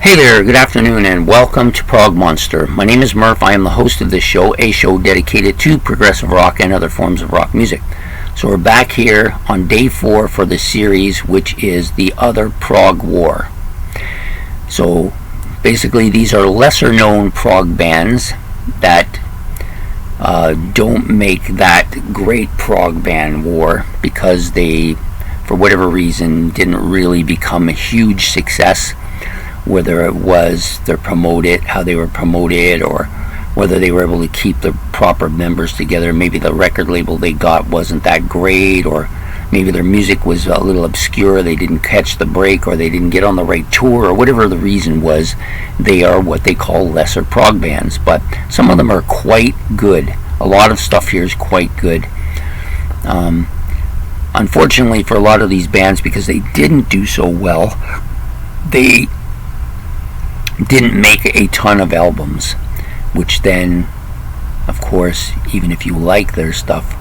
Hey there, good afternoon, and welcome to Prog Monster. My name is Murph. I am the host of this show, a show dedicated to progressive rock and other forms of rock music. So we're back here on day 4 for the series, which is The Other Prog War. So basically these are lesser known prog bands that don't make that great prog band war because they, for whatever reason, didn't really become a huge success. Whether it was how they were promoted, or whether they were able to keep the proper members together. Maybe the record label they got wasn't that great, or maybe their music was a little obscure, they didn't catch the break, or they didn't get on the right tour, or whatever the reason was. They are what they call lesser prog bands, but some of them are quite good. A lot of stuff here is quite good. Unfortunately for a lot of these bands, because they didn't do so well, they didn't make a ton of albums, which then, of course, even if you like their stuff,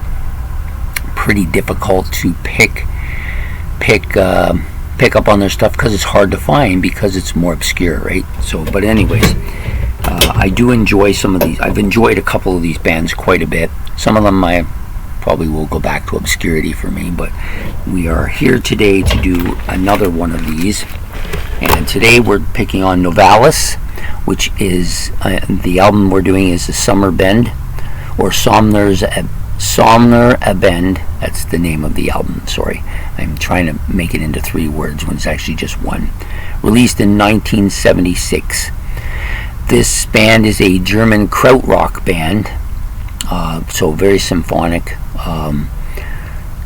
pretty difficult to pick up on their stuff because it's hard to find because it's more obscure, right? So, but anyways, I do enjoy some of these. I've enjoyed a couple of these bands quite a bit. Some of them I probably will go back to obscurity for me, but we are here today to do another one of these. And today we're picking on Novalis, which is the album we're doing is the Sommerabend, or Sommerabend. That's the name of the album. Sorry, I'm trying to make it into 3 words when it's actually just one. Released in 1976. This band is a German krautrock band, so very symphonic.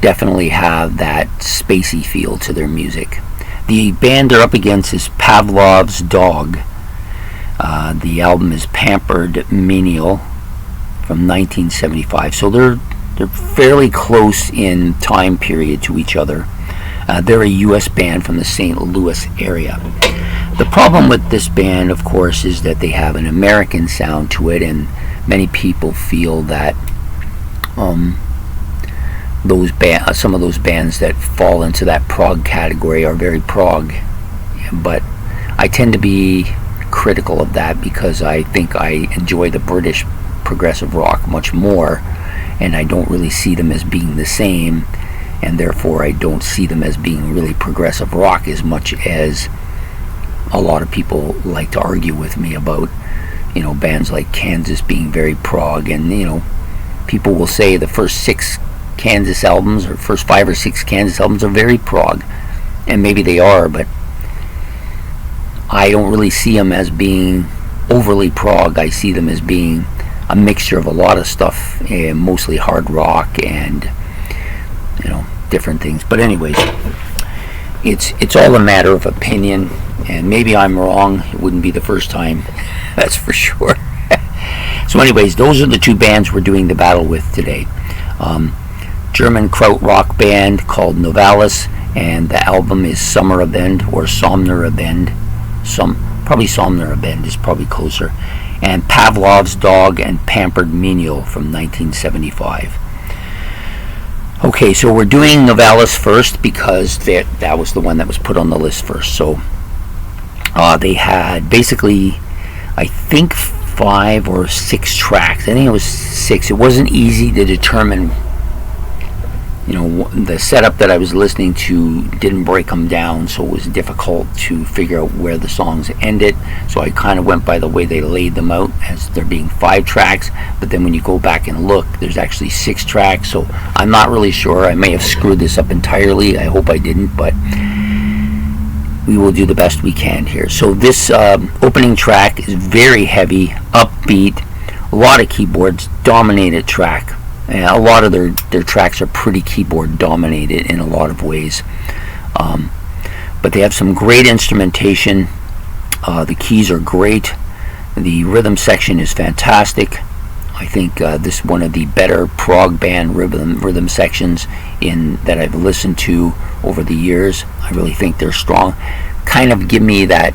Definitely have that spacey feel to their music. The band they're up against is Pavlov's Dog. The album is Pampened Menial from 1975. So they're fairly close in time period to each other. They're a U.S. band from the St. Louis area. The problem with this band, of course, is that they have an American sound to it, and many people feel that some of those bands that fall into that prog category are very prog, but I tend to be critical of that because I think I enjoy the British progressive rock much more, and I don't really see them as being the same, and therefore I don't see them as being really progressive rock as much as a lot of people like to argue with me about, bands like Kansas being very prog, and people will say the first 6 Kansas albums, or first 5 or 6 Kansas albums, are very prog, and maybe they are, but I don't really see them as being overly prog. I see them as being a mixture of a lot of stuff, mostly hard rock and different things. But anyways, it's all a matter of opinion, and maybe I'm wrong. It wouldn't be the first time, that's for sure. So anyways, those are the 2 bands we're doing the battle with today. German krautrock band called Novalis, and the album is Sommerabend, or Sommerabend. Probably Sommerabend is probably closer. And Pavlov's Dog and Pampened Menial from 1975. Okay, so we're doing Novalis first because that was the one that was put on the list first. So they had basically, I think, 5 or 6 tracks. I think it was 6. It wasn't easy to determine. The setup that I was listening to didn't break them down, so it was difficult to figure out where the songs ended. So I kind of went by the way they laid them out, as there being 5 tracks, but then when you go back and look, there's actually 6 tracks, so I'm not really sure. I may have screwed this up entirely. I hope I didn't, but we will do the best we can here. So this opening track is very heavy, upbeat, a lot of keyboards, dominated track. A lot of their tracks are pretty keyboard dominated in a lot of ways, but they have some great instrumentation. The keys are great. The rhythm section is fantastic. I think this is one of the better prog band rhythm sections that I've listened to over the years. I really think they're strong. Kind of give me that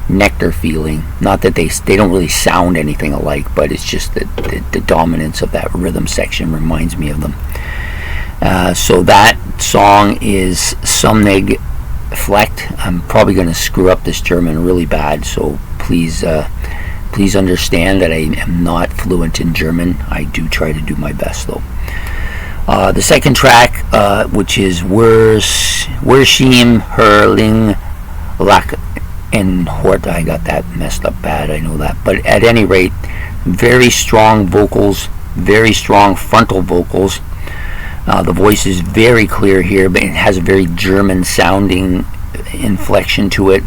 Nectar feeling. Not that they don't really sound anything alike, but it's just that the dominance of that rhythm section reminds me of them. So that song is Flecht. I'm probably going to screw up this German really bad, so please understand that I am not fluent in German. I do try to do my best, though. The second track, which is Wershim Herling Lak and Hort. I got that messed up bad, I know that. But at any rate, very strong vocals, very strong frontal vocals. The voice is very clear here, but it has a very German sounding inflection to it.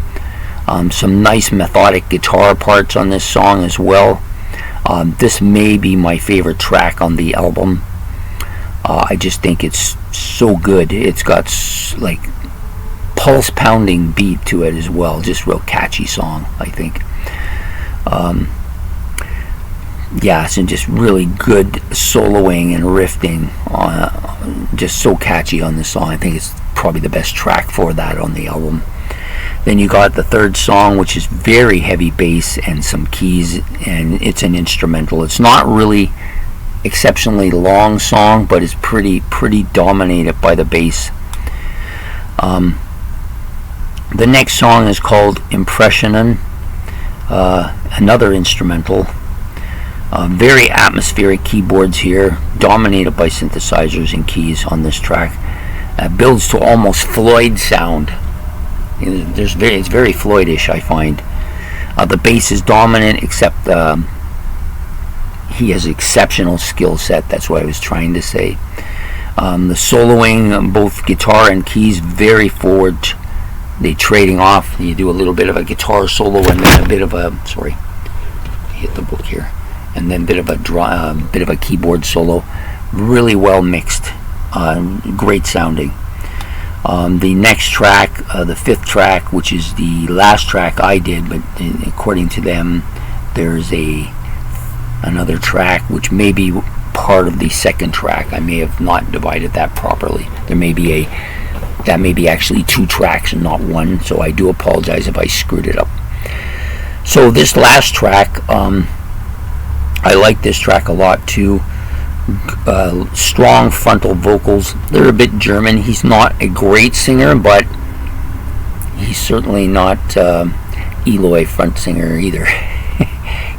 Some nice methodic guitar parts on this song as well. This may be my favorite track on the album. I just think it's so good. It's got like pulse pounding beat to it as well. Just real catchy song, I think. Yeah, some just really good soloing and riffing. Just so catchy on this song. I think it's probably the best track for that on the album. Then you got the third song, which is very heavy bass and some keys, and it's an instrumental. It's not really exceptionally long song, but it's pretty dominated by the bass. The next song is called Impressionen, another instrumental. Very atmospheric keyboards here, dominated by synthesizers and keys on this track. Builds to almost Floyd sound. It's very Floydish, I find. The bass is dominant, except he has exceptional skill set. That's what I was trying to say. The soloing, both guitar and keys, very forward. They trading off. You do a little bit of a guitar solo and then a bit of a hit the book here, and then bit of a keyboard solo. Really well mixed, great sounding. The next track, the fifth track, which is the last track I did, but according to them, there's another track which may be part of the second track. I may have not divided that properly. That may be actually two tracks and not one, so I do apologize if I screwed it up. So this last track, I like this track a lot too. Strong frontal vocals. They're a bit German. He's not a great singer, but he's certainly not Eloy front singer either.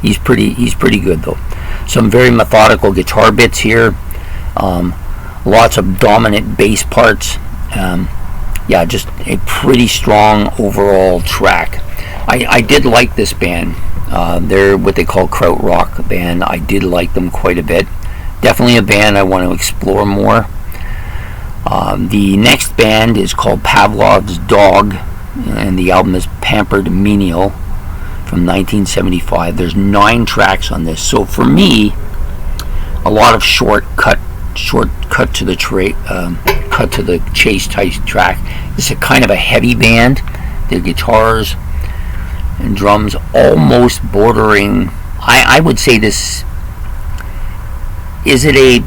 He's pretty good though. Some very methodical guitar bits here. Lots of dominant bass parts. Yeah, just a pretty strong overall track. I did like this band. They're what they call krautrock band. I did like them quite a bit. Definitely a band I want to explore more. The next band is called Pavlov's Dog, and the album is Pampened Menial from 1975. There's 9 tracks on this. So for me, a lot of short cut to the chase type track. It's a kind of a heavy band. The guitars and drums almost bordering. I would say this. Is it a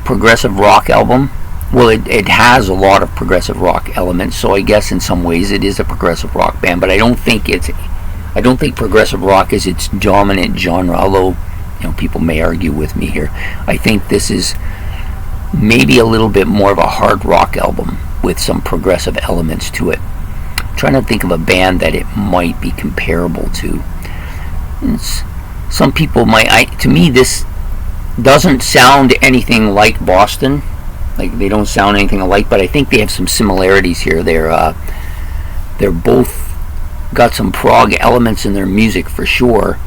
progressive rock album? Well, it has a lot of progressive rock elements, so I guess in some ways it is a progressive rock band, but I don't think progressive rock is its dominant genre, although people may argue with me here. I think this is maybe a little bit more of a hard rock album with some progressive elements to it. I'm trying to think of a band that it might be comparable to. Some people might. To me, this doesn't sound anything like Boston. Like, they don't sound anything alike, but I think they have some similarities here. They're both got some prog elements in their music for sure,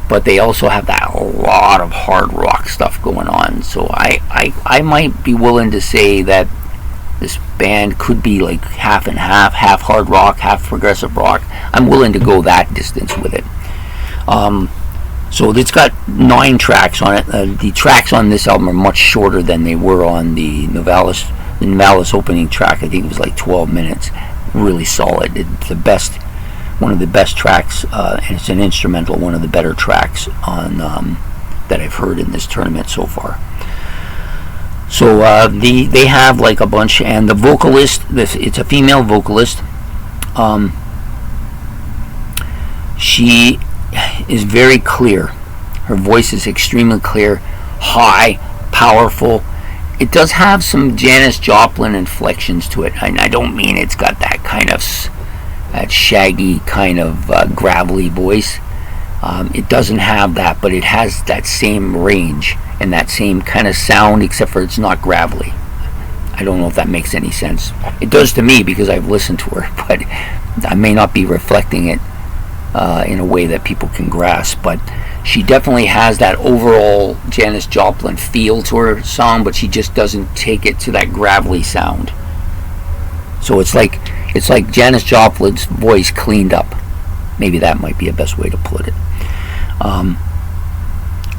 but they also have a lot of hard rock stuff going on. So I might be willing to say that this band could be like half and half hard rock, half progressive rock. I'm willing to go that distance with it. So it's got 9 tracks on it. The tracks on this album are much shorter than they were on the Novalis opening track. I think it was like 12 minutes. Really solid. It's one of the best tracks, and it's an instrumental, one of the better tracks on that I've heard in this tournament so far. So they have like a bunch, and the vocalist, it's a female vocalist. She is very clear. Her voice is extremely clear, high, powerful. It does have some Janis Joplin inflections to it, and I don't mean it's got that that shaggy kind of gravelly voice. It doesn't have that, but it has that same range and that same kind of sound, except for it's not gravelly. I don't know if that makes any sense. It does to me because I've listened to her, but I may not be reflecting it in a way that people can grasp. But she definitely has that overall Janis Joplin feel to her song, but she just doesn't take it to that gravelly sound. So it's like Janis Joplin's voice cleaned up. Maybe that might be a best way to put it.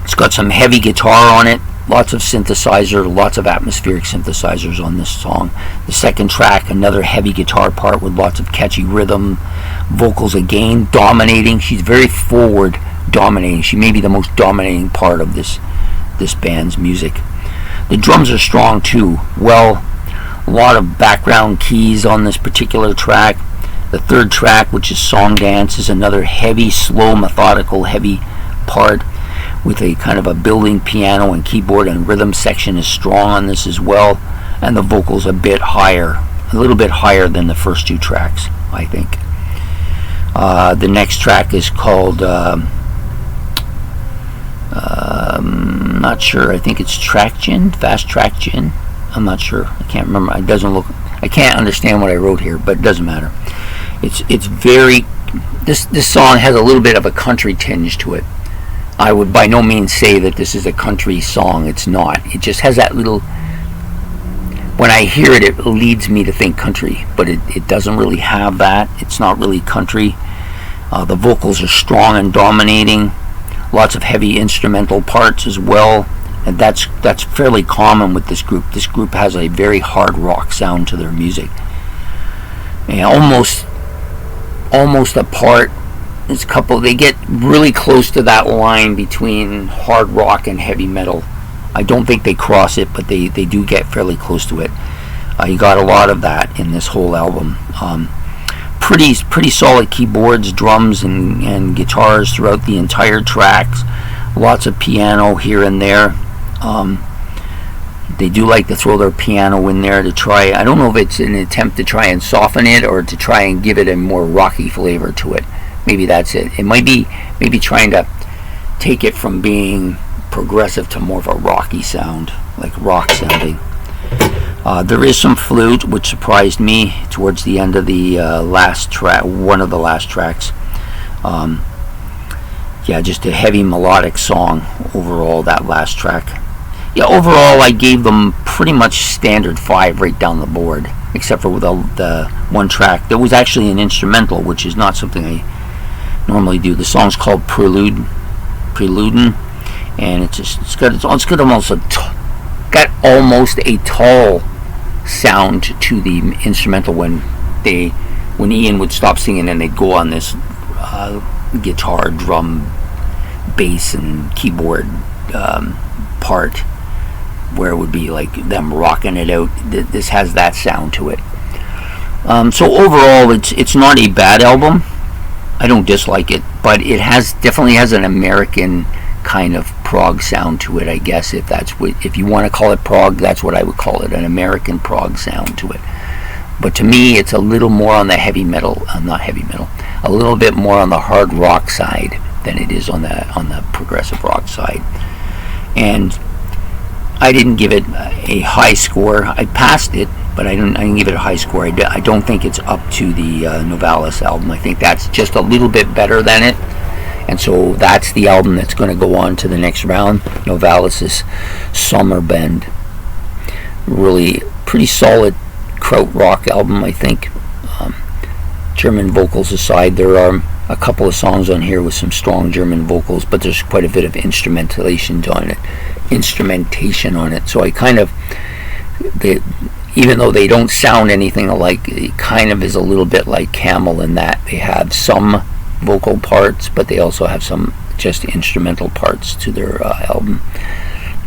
It's got some heavy guitar on it, lots of synthesizer, lots of atmospheric synthesizers on this song. The second track, another heavy guitar part with lots of catchy rhythm, vocals again, dominating. She's very forward, dominating. She may be the most dominating part of this band's music. The drums are strong too. Well, a lot of background keys on this particular track. The third track, which is Song Dance, is another heavy, slow, methodical, heavy part with a kind of a building piano and keyboard, and rhythm section is strong on this as well, and the vocals a bit higher, a little bit higher than the first two tracks, I think. The next track is called not sure, I think it's Fast Traction. I'm not sure, I can't remember. It doesn't look, I can't understand what I wrote here, but it doesn't matter. It's very, this song has a little bit of a country tinge to it. I would by no means say that this is a country song. It's not. It just has that little, when I hear it, it leads me to think country, but it doesn't really have that. It's not really country. The vocals are strong and dominating. Lots of heavy instrumental parts as well, and that's fairly common with this group. This group has a very hard rock sound to their music, and almost a part. It's a couple. They get really close to that line between hard rock and heavy metal. I don't think they cross it, but they do get fairly close to it. You got a lot of that in this whole album. Pretty solid keyboards, drums, and guitars throughout the entire tracks. Lots of piano here and there. They do like to throw their piano in there to try. I don't know if it's an attempt to try and soften it or to try and give it a more rocky flavor to it. Maybe that's it. It might be maybe trying to take it from being progressive to more of a rocky sound, like rock sounding. There is some flute, which surprised me towards the end of the last track, one of the last tracks. Yeah, just a heavy melodic song overall, that last track. Yeah, overall I gave them pretty much standard 5 right down the board, except for the one track. There was actually an instrumental, which is not something I normally do. The song's called Preludin', and it's got almost a tall sound to the instrumental when Ian would stop singing and they'd go on this guitar, drum, bass, and keyboard part where it would be like them rocking it out. This has that sound to it. So overall, it's not a bad album. I don't dislike it, but it definitely has an American kind of prog sound to it, I guess. If you want to call it prog, that's what I would call it, an American prog sound to it. But to me, it's a little more on the heavy metal, a little bit more on the hard rock side than it is on the progressive rock side. And I didn't give it a high score. I passed it, but I didn't give it a high score. I don't think it's up to the Novalis album. I think that's just a little bit better than it. And so that's the album that's going to go on to the next round, Novalis' Sommerabend. Really pretty solid krautrock album, I think. German vocals aside, there are a couple of songs on here with some strong German vocals, but there's quite a bit of instrumentation on it. So I kind of, even though they don't sound anything alike, it kind of is a little bit like Camel in that they have some vocal parts, but they also have some just instrumental parts to their album.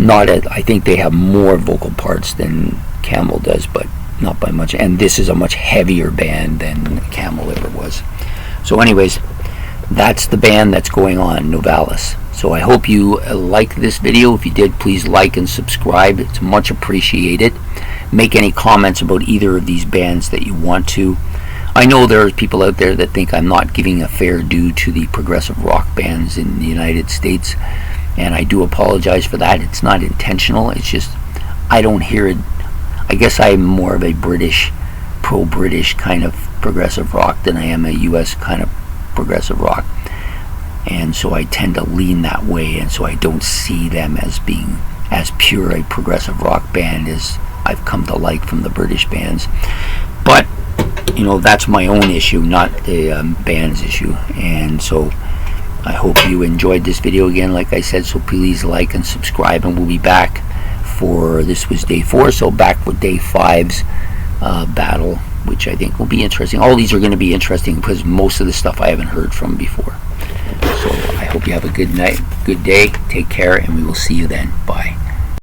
I think they have more vocal parts than Camel does, but not by much. And this is a much heavier band than Camel ever was. So anyways, that's the band that's going on, Novalis. So I hope you liked this video. If you did, please like and subscribe. It's much appreciated. Make any comments about either of these bands that you want to. I know there's people out there that think I'm not giving a fair due to the progressive rock bands in the United States, and I do apologize for that. It's not intentional. It's just I don't hear it. I guess I'm more of a pro-British kind of progressive rock than I am a U.S. kind of progressive rock, and so I tend to lean that way, and so I don't see them as being as pure a progressive rock band as I've come to like from the British bands. But that's my own issue, not the band's issue. And so I hope you enjoyed this video again, like I said. So please like and subscribe, and we'll be back for, this was day 4, so back for day 5's battle, which I think will be interesting. All these are going to be interesting because most of the stuff I haven't heard from before. So I hope you have a good night, good day, take care, and we will see you then. Bye.